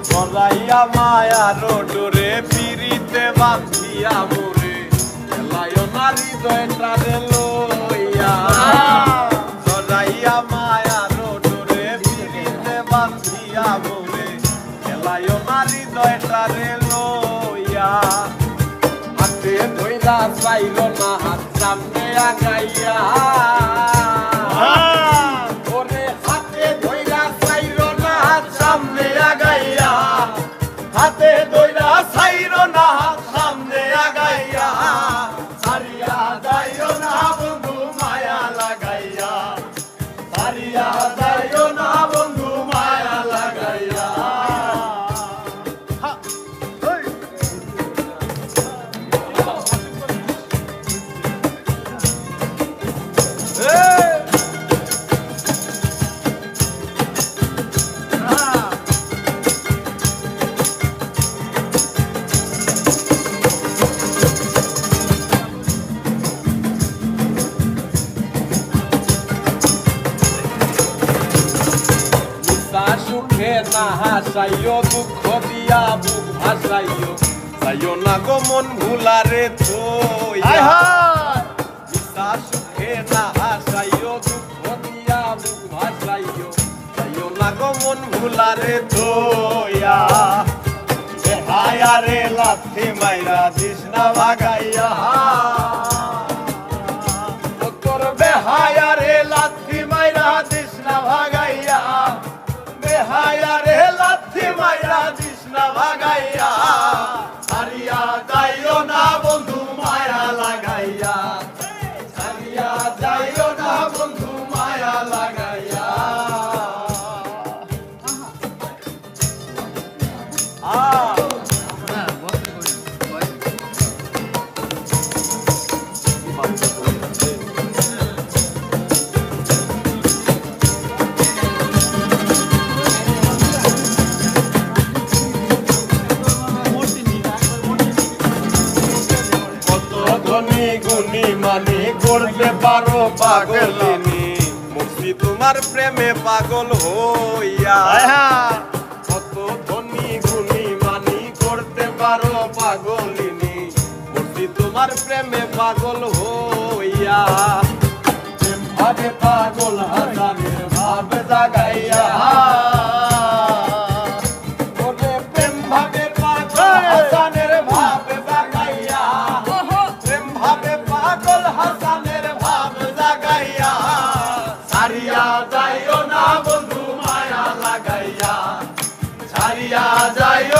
জড়াইয়া মায়ার ডোরে পিরিতে বাঁধিয়া মোরে এলায় না হৃদয়টারে লইয়া জড়াইয়া মায়ার ডোরে পিরিতে বাঁধিয়া মোরে এলায় না হৃদয়টারে লইয়া হাতে ধইলা চাইল না হাত সামনে আগাইয়া ওরে হাতে ধইলা চাইল না হাত সামনে আগাইয়া হাতে ধইলা চাইল না হাত সামনে আগাইয়া ছাড়িয়া যাইও না বন্ধু মায়া লাগাইয়া ছাড়িয়া যাইও না বন্ধু মায়া লাগাইয়া সুখে না হাসাইও দুঃখ দিয়া বুক ভাসাইও যাইও না গো মন ভুলারে থইয়া সুখে না হাসাইও দুঃখ দিয়া বুক ভাসাইও যাইও না গো মন ভুলারে থইয়া হায়ারে লাথি মাইরা দিস না ভাগাইয়া তোর বেহায়ারে লাথি মাইরা দিস না ভাগাইয়া বেহায়ারে লাথি মাইরা দিস না ভাগাইয়া ছাড়িয়া যাইও না বন্ধু মায়া লাগাইয়া ছাড়িয়া যাইও না বন্ধু মায়া লাগাইয়া গুনি মানি করতে পারো পাগলিনী মুক্তি তোমার প্রেমে পাগল হইয়া কত ধনী গুনি মানি করতে পারো পাগলিনী মুক্তি তোমার প্রেমে পাগল হইয়া ভাবে পাগল হাসানের ভাব জাগাইয়া প্রেম ভাবে পাগল হাসানের ভাব জাগাইয়া পাগল হাসানের ভাব জাগাইয়া ছাড়িয়া যাইও না বন্ধু মায়া লাগাইয়া ছাড়িয়া যাইও